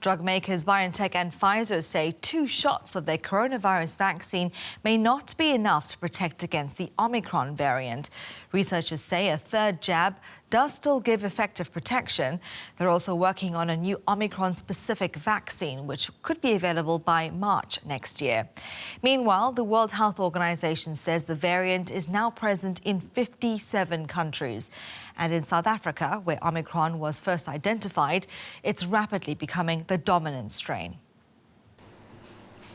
Drug makers BioNTech and Pfizer say 2 shots of their coronavirus vaccine may not be enough to protect against the Omicron variant. Researchers say a 3rd jab does still give effective protection. They're also working on a new Omicron-specific vaccine, which could be available by March next year. Meanwhile, the World Health Organization says the variant is now present in 57 countries. And in South Africa, where Omicron was first identified, it's rapidly becoming the dominant strain.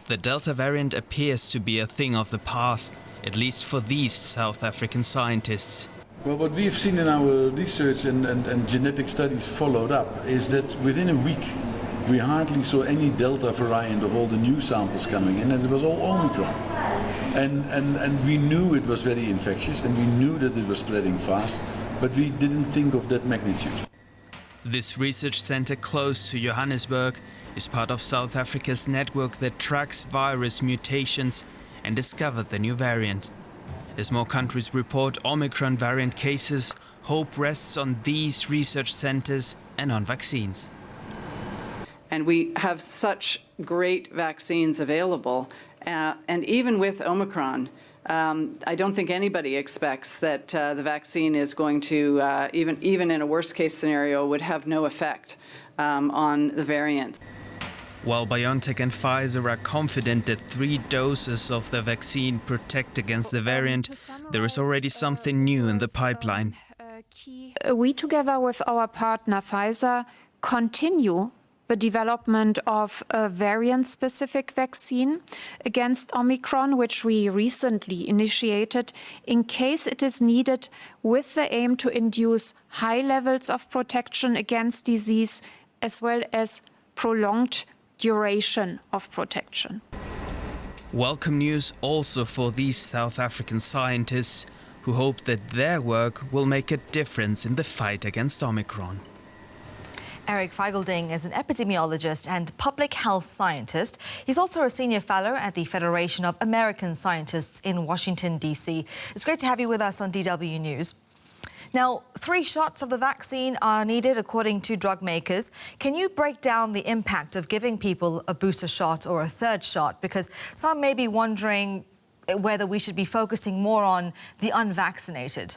The Delta variant appears to be a thing of the past, at least for these South African scientists. Well, what we have seen in our research and genetic studies followed up is that within a week we hardly saw any Delta variant of all the new samples coming in, and it was all Omicron. And we knew it was very infectious and we knew that it was spreading fast, but we didn't think of that magnitude. This research center close to Johannesburg is part of South Africa's network that tracks virus mutations and discovered the new variant. As more countries report Omicron variant cases, hope rests on these research centers and on vaccines. And we have such great vaccines available, and even with Omicron, I don't think anybody expects that the vaccine is going to, even in a worst-case scenario, would have no effect on the variant. While BioNTech and Pfizer are confident that 3 doses of the vaccine protect against the variant, there is already something new in the pipeline. We, together with our partner Pfizer, continue the development of a variant-specific vaccine against Omicron, which we recently initiated, in case it is needed, with the aim to induce high levels of protection against disease, as well as prolonged duration of protection. Welcome news also for these South African scientists who hope that their work will make a difference in the fight against Omicron. Eric Feigelding is an epidemiologist and public health scientist. He's also a senior fellow at the Federation of American Scientists in Washington, D.C. It's great to have you with us on DW News. Now, 3 shots of the vaccine are needed, according to drug makers. Can you break down the impact of giving people a booster shot or a 3rd shot? Because some may be wondering whether we should be focusing more on the unvaccinated.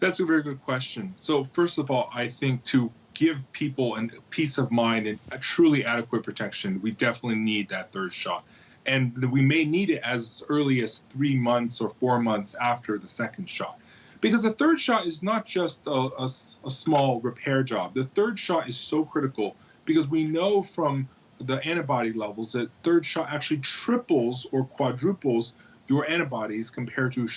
That's a very good question. So first of all, I think to give people a peace of mind and a truly adequate protection, we definitely need that 3rd shot. And we may need it as early as 3 months or 4 months after the 2nd shot. Because the 3rd shot is not just a small repair job. The 3rd shot is so critical because we know from the antibody levels that 3rd shot actually triples or quadruples your antibodies compared to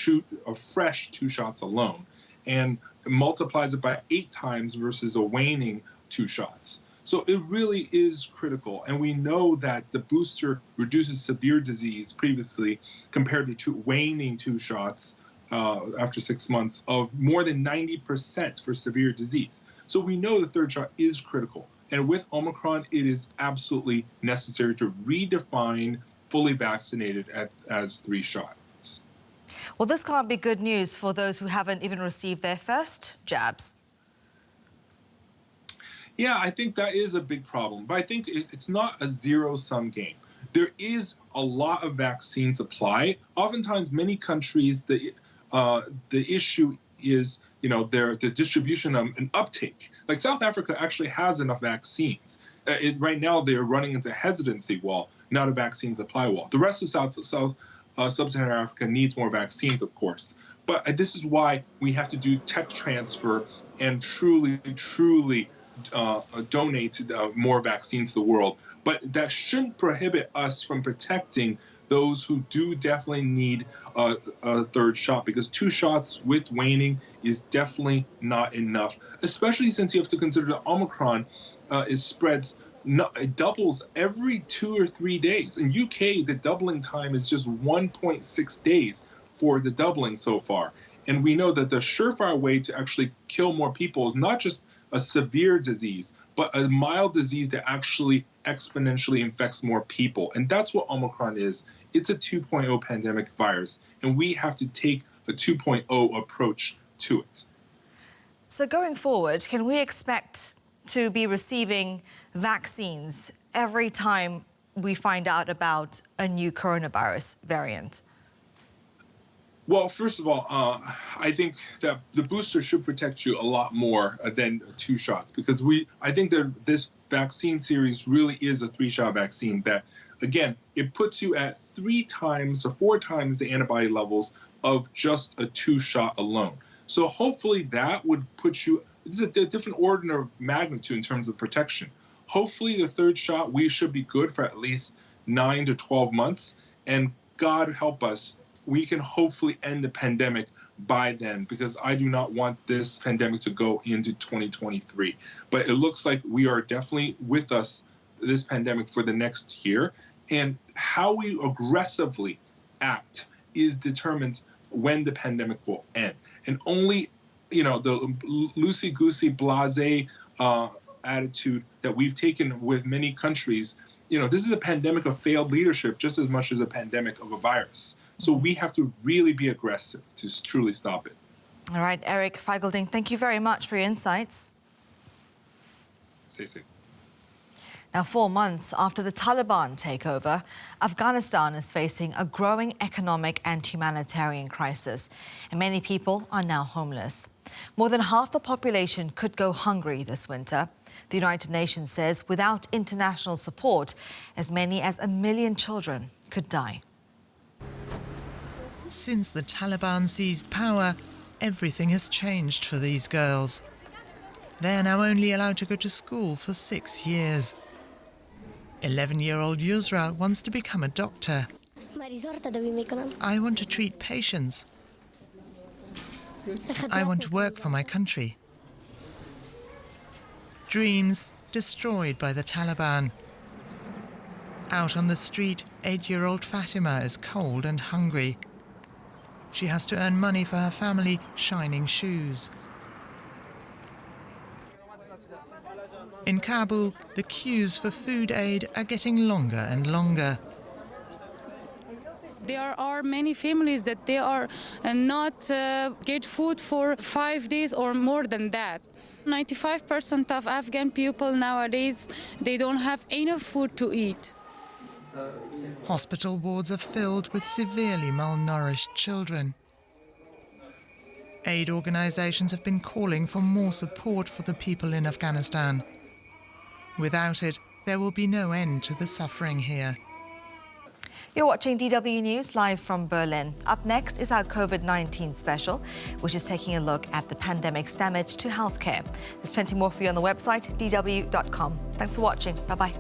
a fresh 2 shots alone, and it multiplies it by 8 times versus a waning 2 shots. So it really is critical. And we know that the booster reduces severe disease previously compared to waning 2 shots after 6 months of more than 90% for severe disease. So we know the 3rd shot is critical. And with Omicron, it is absolutely necessary to redefine fully vaccinated as 3 shots. Well, this can't be good news for those who haven't even received their first jabs. Yeah, I think that is a big problem. But I think it's not a zero-sum game. There is a lot of vaccine supply. Oftentimes, many countries, the issue is, the distribution and uptake. Like South Africa actually has enough vaccines. Right now, they're running into a hesitancy wall, not a vaccine supply wall. The rest of Sub-Saharan Africa needs more vaccines, of course. But this is why we have to do tech transfer and truly donate more vaccines to the world. But that shouldn't prohibit us from protecting those who do definitely need a 3rd shot, because 2 shots with waning is definitely not enough, especially since you have to consider that Omicron it doubles every 2 or 3 days. In UK, the doubling time is just 1.6 days for the doubling so far. And we know that the surefire way to actually kill more people is not just a severe disease, but a mild disease that actually exponentially infects more people. And that's what Omicron is. It's a 2.0 pandemic virus, and we have to take a 2.0 approach to it. So going forward, can we expect to be receiving vaccines every time we find out about a new coronavirus variant? Well, first of all, I think that the booster should protect you a lot more than 2 shots, because I think that this vaccine series really is a 3-shot vaccine that, again, it puts you at 3 times or 4 times the antibody levels of just a 2-shot alone. So hopefully that would put you, this is a different order of magnitude in terms of protection. Hopefully the 3rd shot, we should be good for at least 9 to 12 months. And God help us, we can hopefully end the pandemic by then, because I do not want this pandemic to go into 2023. But it looks like we are definitely with us, this pandemic, for the next year. And how we aggressively act determines when the pandemic will end. And only, the loosey-goosey, blasé attitude that we've taken with many countries, this is a pandemic of failed leadership just as much as a pandemic of a virus. So we have to really be aggressive to truly stop it. All right, Eric Feigelding, thank you very much for your insights. Stay safe. Now, 4 months after the Taliban takeover, Afghanistan is facing a growing economic and humanitarian crisis, and many people are now homeless. More than half the population could go hungry this winter. The United Nations says without international support, as many as 1 million children could die. Since the Taliban seized power, everything has changed for these girls. They are now only allowed to go to school for 6 years. 11-year-old Yusra wants to become a doctor. I want to treat patients. I want to work for my country. Dreams destroyed by the Taliban. Out on the street, 8-year-old Fatima is cold and hungry. She has to earn money for her family, shining shoes. In Kabul, the queues for food aid are getting longer and longer. There are many families that they are not get food for 5 days or more than that. 95% of Afghan people nowadays, they don't have enough food to eat. Hospital wards are filled with severely malnourished children. Aid organisations have been calling for more support for the people in Afghanistan. Without it, there will be no end to the suffering here. You're watching DW News live from Berlin. Up next is our COVID-19 special, which is taking a look at the pandemic's damage to healthcare. There's plenty more for you on the website, dw.com. Thanks for watching. Bye-bye.